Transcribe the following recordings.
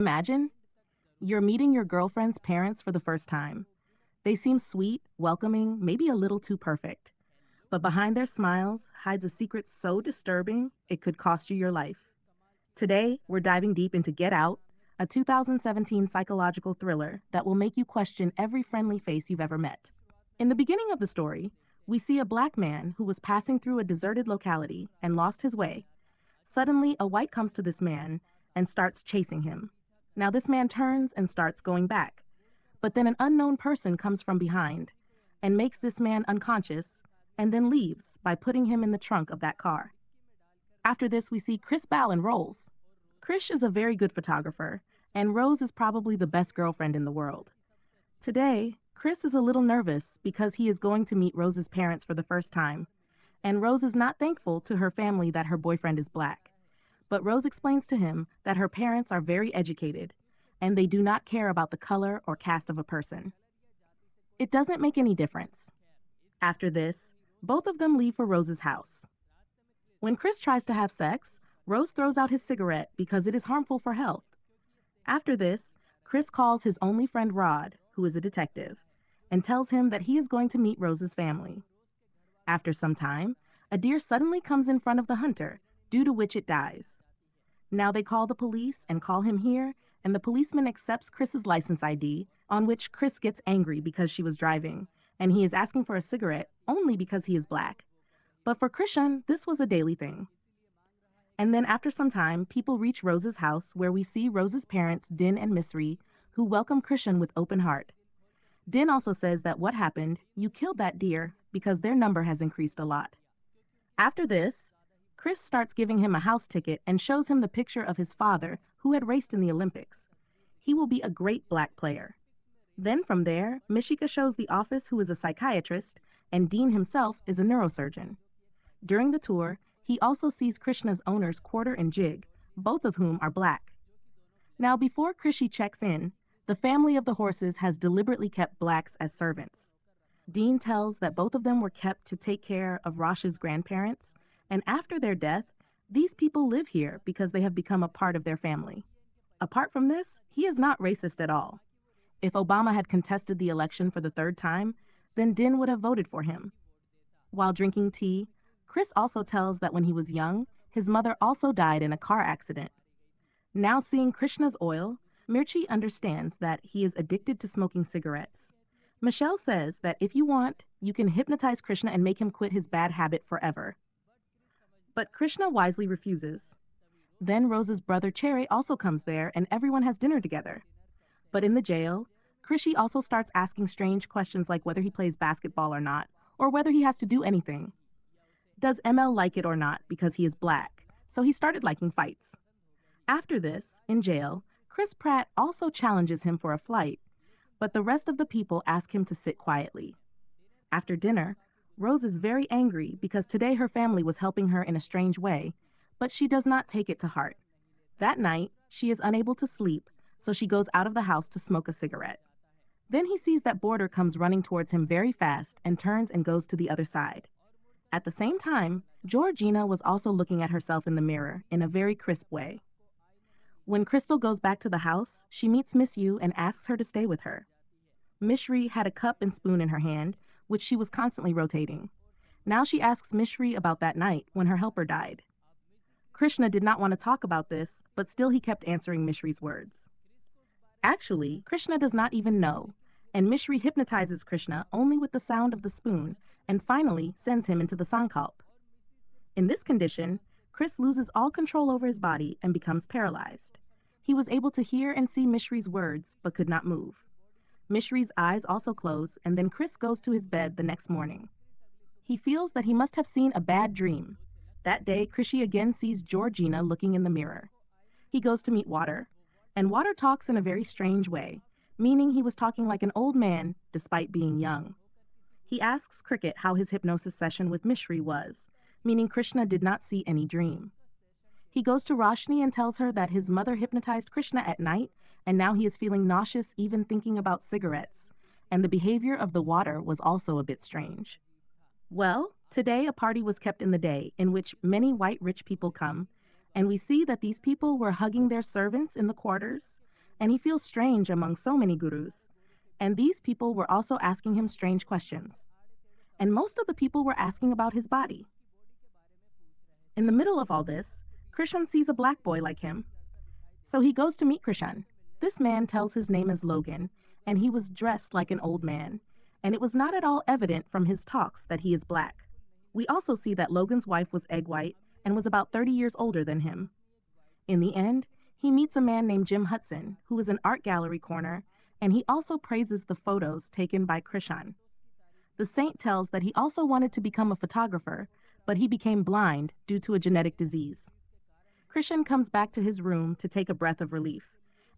Imagine you're meeting your girlfriend's parents for the first time. They seem sweet, welcoming, maybe a little too perfect. But behind their smiles hides a secret so disturbing it could cost you your life. Today, we're diving deep into Get Out, a 2017 psychological thriller that will make you question every friendly face you've ever met. In the beginning of the story, we see a black man who was passing through a deserted locality and lost his way. Suddenly, a white comes to this man and starts chasing him. Now, this man turns and starts going back, but then an unknown person comes from behind and makes this man unconscious and then leaves by putting him in the trunk of that car. After this, we see Chris Bell and Rose. Krish is a very good photographer, and Rose is probably the best girlfriend in the world. Today, Chris is a little nervous because he is going to meet Rose's parents for the first time, and Rose is not thankful to her family that her boyfriend is black. But Rose explains to him that her parents are very educated, and they do not care about the color or caste of a person. It doesn't make any difference. After this, both of them leave for Rose's house. When Chris tries to have sex, Rose throws out his cigarette because it is harmful for health. After this, Chris calls his only friend Rod, who is a detective, and tells him that he is going to meet Rose's family. After some time, a deer suddenly comes in front of the hunter, due to which it dies. Now they call the police and call him here, and the policeman accepts Chris's license ID, on which Chris gets angry because she was driving, and he is asking for a cigarette only because he is black. But for Krishan, this was a daily thing. And then after some time, people reach Rose's house where we see Rose's parents, Din and Misri, who welcome Krishan with open heart. Din also says that what happened, you killed that deer because their number has increased a lot. After this, Chris starts giving him a house ticket and shows him the picture of his father who had raced in the Olympics. He will be a great black player. Then from there, Mishika shows the office who is a psychiatrist and Dean himself is a neurosurgeon. During the tour, he also sees Krishna's owners Quarter and Jig, both of whom are black. Now before Krishi checks in, the family of the horses has deliberately kept blacks as servants. Dean tells that both of them were kept to take care of Rash's grandparents, and after their death, these people live here because they have become a part of their family. Apart from this, he is not racist at all. If Obama had contested the election for the third time, then Din would have voted for him. While drinking tea, Chris also tells that when he was young, his mother also died in a car accident. Now seeing Krishna's oil, Mirchi understands that he is addicted to smoking cigarettes. Michelle says that if you want, you can hypnotize Krishna and make him quit his bad habit forever. But Krishna wisely refuses. Then Rose's brother Cherry also comes there and everyone has dinner together. But in the jail, Krishi also starts asking strange questions like whether he plays basketball or not, or whether he has to do anything. Does ML like it or not because he is black? So he started liking fights. After this, in jail, Chris Pratt also challenges him for a flight, but the rest of the people ask him to sit quietly. After dinner, Rose is very angry because today her family was helping her in a strange way, but she does not take it to heart. That night, she is unable to sleep, so she goes out of the house to smoke a cigarette. Then he sees that Border comes running towards him very fast and turns and goes to the other side. At the same time, Georgina was also looking at herself in the mirror in a very crisp way. When Crystal goes back to the house, she meets Miss Yu and asks her to stay with her. Mishri had a cup and spoon in her hand, which she was constantly rotating. Now she asks Mishri about that night when her helper died. Krishna did not want to talk about this, but still he kept answering Mishri's words. Actually, Krishna does not even know, and Mishri hypnotizes Krishna only with the sound of the spoon and finally sends him into the Sankalp. In this condition, Chris loses all control over his body and becomes paralyzed. He was able to hear and see Mishri's words, but could not move. Mishri's eyes also close, and then Chris goes to his bed the next morning. He feels that he must have seen a bad dream. That day, Krishi again sees Georgina looking in the mirror. He goes to meet Water, and Water talks in a very strange way, meaning he was talking like an old man despite being young. He asks Cricket how his hypnosis session with Mishri was, meaning Krishna did not see any dream. He goes to Roshni and tells her that his mother hypnotized Krishna at night, and now he is feeling nauseous even thinking about cigarettes, and the behavior of the Water was also a bit strange. Well, today a party was kept in the day in which many white rich people come, and we see that these people were hugging their servants in the quarters, and he feels strange among so many gurus. And these people were also asking him strange questions. And most of the people were asking about his body. In the middle of all this, Krishan sees a black boy like him. So he goes to meet Krishan. This man tells his name is Logan, and he was dressed like an old man, and it was not at all evident from his talks that he is black. We also see that Logan's wife was egg white and was about 30 years older than him. In the end, he meets a man named Jim Hudson, who is an art gallery corner, and he also praises the photos taken by Krishan. The saint tells that he also wanted to become a photographer, but he became blind due to a genetic disease. Krishan comes back to his room to take a breath of relief,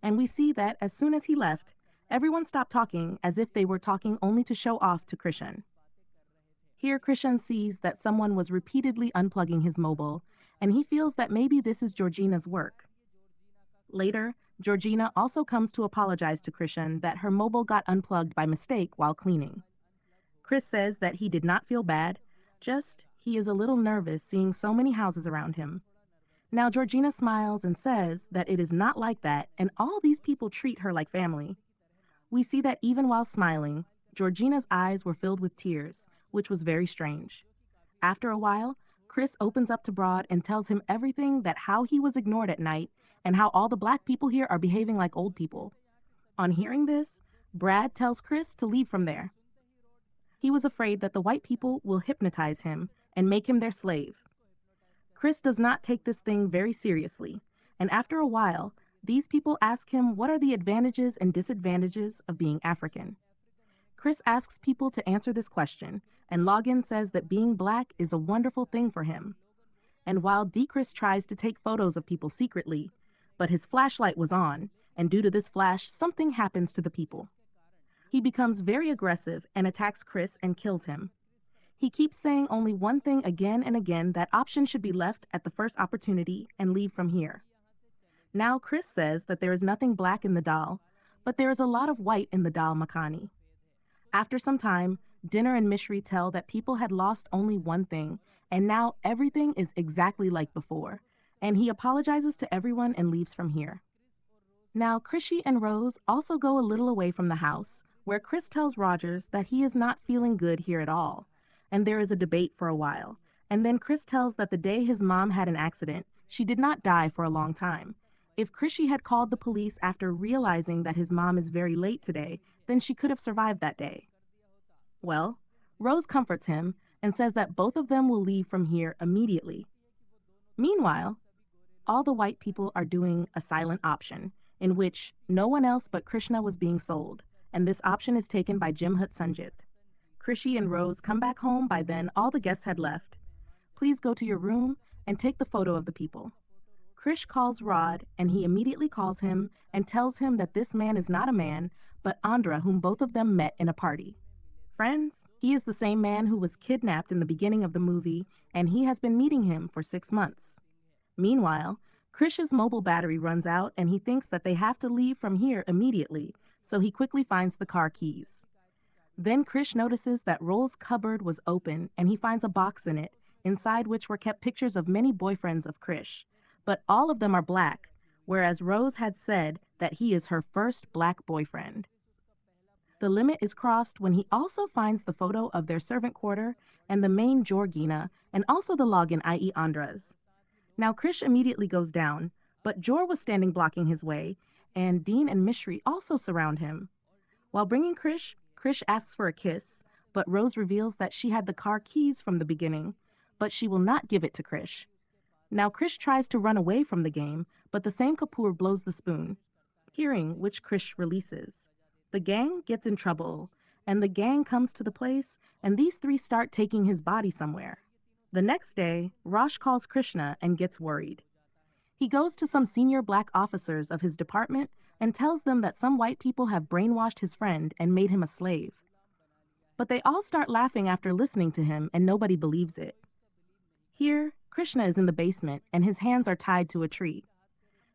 and we see that as soon as he left, everyone stopped talking as if they were talking only to show off to Krishan. Here, Krishan sees that someone was repeatedly unplugging his mobile, and he feels that maybe this is Georgina's work. Later, Georgina also comes to apologize to Krishan that her mobile got unplugged by mistake while cleaning. Chris says that he did not feel bad, just he is a little nervous seeing so many houses around him. Now Georgina smiles and says that it is not like that and all these people treat her like family. We see that even while smiling, Georgina's eyes were filled with tears, which was very strange. After a while, Chris opens up to Broad and tells him everything, that how he was ignored at night and how all the black people here are behaving like old people. On hearing this, Brad tells Chris to leave from there. He was afraid that the white people will hypnotize him and make him their slave. Chris does not take this thing very seriously, and after a while, these people ask him what are the advantages and disadvantages of being African. Chris asks people to answer this question, and Logan says that being black is a wonderful thing for him. And while Chris tries to take photos of people secretly, but his flashlight was on, and due to this flash, something happens to the people. He becomes very aggressive and attacks Chris and kills him. He keeps saying only one thing again and again, that option should be left at the first opportunity and leave from here. Now Chris says that there is nothing black in the doll, but there is a lot of white in the doll Makani. After some time, Dinner and Mishri tell that people had lost only one thing, and now everything is exactly like before, and he apologizes to everyone and leaves from here. Now Krishy and Rose also go a little away from the house, where Chris tells Rogers that he is not feeling good here at all, and there is a debate for a while, and then Chris tells that the day his mom had an accident, she did not die for a long time. If Krishy had called the police after realizing that his mom is very late today, then she could have survived that day. Well, Rose comforts him and says that both of them will leave from here immediately. Meanwhile, all the white people are doing a silent option, in which no one else but Krishna was being sold, and this option is taken by Jim Hutsunjit. Krishy and Rose come back home. By then, all the guests had left. Please go to your room and take the photo of the people. Krish calls Rod, and he immediately calls him and tells him that this man is not a man, but Andra, whom both of them met in a party. Friends, he is the same man who was kidnapped in the beginning of the movie, and he has been meeting him for 6 months. Meanwhile, Krish's mobile battery runs out, and he thinks that they have to leave from here immediately, so he quickly finds the car keys. Then Krish notices that Roll's cupboard was open, and he finds a box in it, inside which were kept pictures of many boyfriends of Krish, but all of them are black, whereas Rose had said that he is her first black boyfriend. The limit is crossed when he also finds the photo of their servant quarter and the main Georgina, and also the login, i.e. Andra's. Now Krish immediately goes down, but Jor was standing blocking his way, and Dean and Mishri also surround him. While bringing Krish asks for a kiss, but Rose reveals that she had the car keys from the beginning, but she will not give it to Krish. Now Krish tries to run away from the game, but the same Kapoor blows the spoon, hearing which Krish releases. The gang gets in trouble, and the gang comes to the place, and these three start taking his body somewhere. The next day, Rosh calls Krishna and gets worried. He goes to some senior black officers of his department and tells them that some white people have brainwashed his friend and made him a slave. But they all start laughing after listening to him, and nobody believes it. Here, Krishna is in the basement, and his hands are tied to a tree.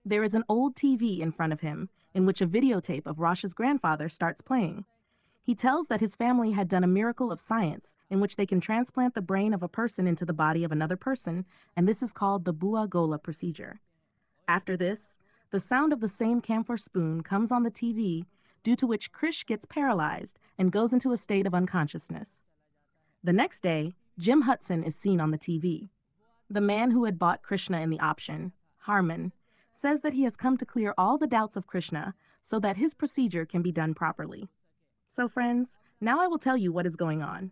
There is an old TV in front of him, in which a videotape of Rosh's grandfather starts playing. He tells that his family had done a miracle of science, in which they can transplant the brain of a person into the body of another person, and this is called the Bua Gola procedure. After this, The sound of the same camphor spoon comes on the TV, due to which Krish gets paralyzed and goes into a state of unconsciousness. The next day, Jim Hudson is seen on the TV. The man who had bought Krishna in the option, Harman, says that he has come to clear all the doubts of Krishna so that his procedure can be done properly. So friends, now I will tell you what is going on.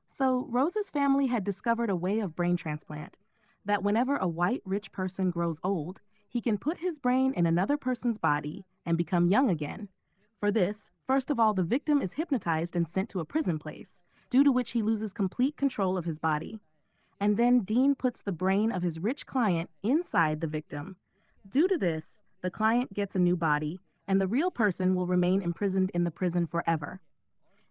So Rose's family had discovered a way of brain transplant, that whenever a white rich person grows old, he can put his brain in another person's body and become young again. For this, first of all, the victim is hypnotized and sent to a prison place, due to which he loses complete control of his body. And then Dean puts the brain of his rich client inside the victim. Due to this, the client gets a new body, and the real person will remain imprisoned in the prison forever.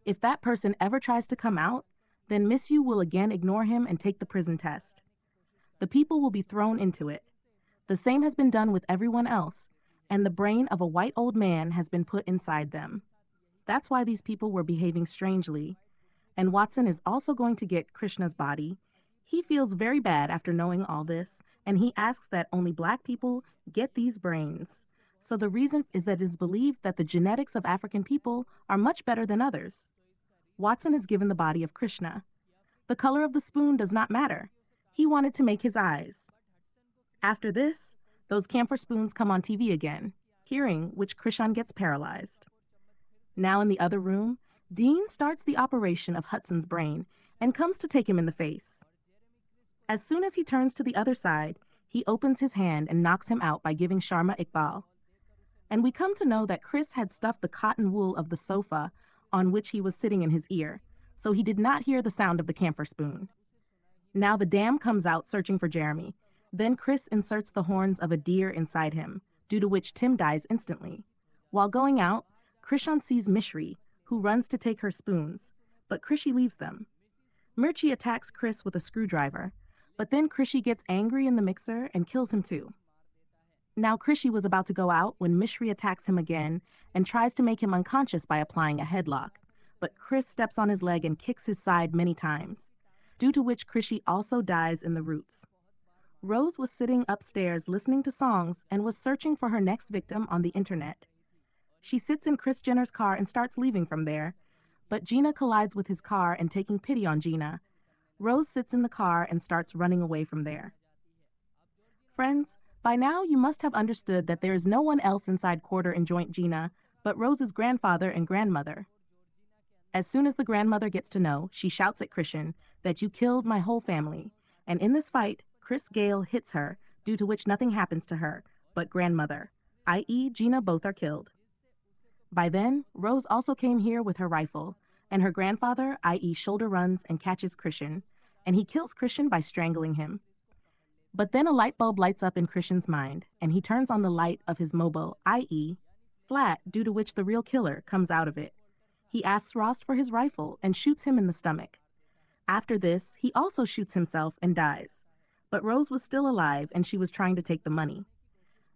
If that person ever tries to come out, then Miss You will again ignore him and take the prison test. The people will be thrown into it. The same has been done with everyone else, and the brain of a white old man has been put inside them. That's why these people were behaving strangely. And Watson is also going to get Krishna's body. He feels very bad after knowing all this, and he asks that only black people get these brains. So the reason is that it is believed that the genetics of African people are much better than others. Watson is given the body of Krishna. The color of the spoon does not matter. He wanted to make his eyes. After this, those camphor spoons come on TV again, hearing which Krishan gets paralyzed. Now in the other room, Dean starts the operation of Hudson's brain and comes to take him in the face. As soon as he turns to the other side, he opens his hand and knocks him out by giving Sharma Iqbal. And we come to know that Chris had stuffed the cotton wool of the sofa on which he was sitting in his ear, so he did not hear the sound of the camphor spoon. Now the dam comes out searching for Jeremy. Then Chris inserts the horns of a deer inside him, due to which Tim dies instantly. While going out, Krishan sees Mishri, who runs to take her spoons, but Krishi leaves them. Mirchi attacks Chris with a screwdriver, but then Krishi gets angry in the mixer and kills him too. Now Krishi was about to go out when Mishri attacks him again and tries to make him unconscious by applying a headlock, but Chris steps on his leg and kicks his side many times, due to which Krishi also dies in the roots. Rose was sitting upstairs listening to songs and was searching for her next victim on the internet. She sits in Kris Jenner's car and starts leaving from there, but Gina collides with his car and taking pity on Gina. Rose sits in the car and starts running away from there. Friends, by now you must have understood that there is no one else inside Quarter and Joint Gina but Rose's grandfather and grandmother. As soon as the grandmother gets to know, she shouts at Krishan that you killed my whole family, and in this fight, Chris Gale hits her, due to which nothing happens to her, but grandmother, i.e. Gina, both are killed. By then, Rose also came here with her rifle, and her grandfather, i.e. shoulder runs and catches Krishan, and he kills Krishan by strangling him. But then a light bulb lights up in Krishan's mind, and he turns on the light of his mobile, i.e. flat, due to which the real killer comes out of it. He asks Rost for his rifle and shoots him in the stomach. After this, he also shoots himself and dies. But Rose was still alive and she was trying to take the money.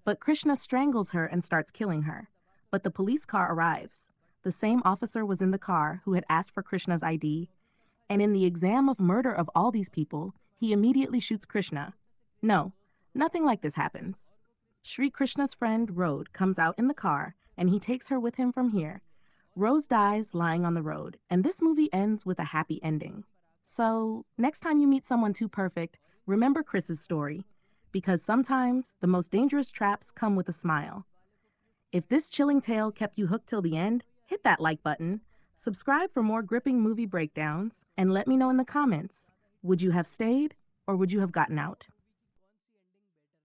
But Krishna strangles her and starts killing her. But the police car arrives. The same officer was in the car who had asked for Krishna's ID. And in the exam of murder of all these people, he immediately shoots Krishna. No, nothing like this happens. Sri Krishna's friend, Rode, comes out in the car and he takes her with him from here. Rose dies lying on the road, and this movie ends with a happy ending. So, next time you meet someone too perfect, remember Chris's story, because sometimes the most dangerous traps come with a smile. If this chilling tale kept you hooked till the end, hit that like button, subscribe for more gripping movie breakdowns, and let me know in the comments, would you have stayed or would you have gotten out?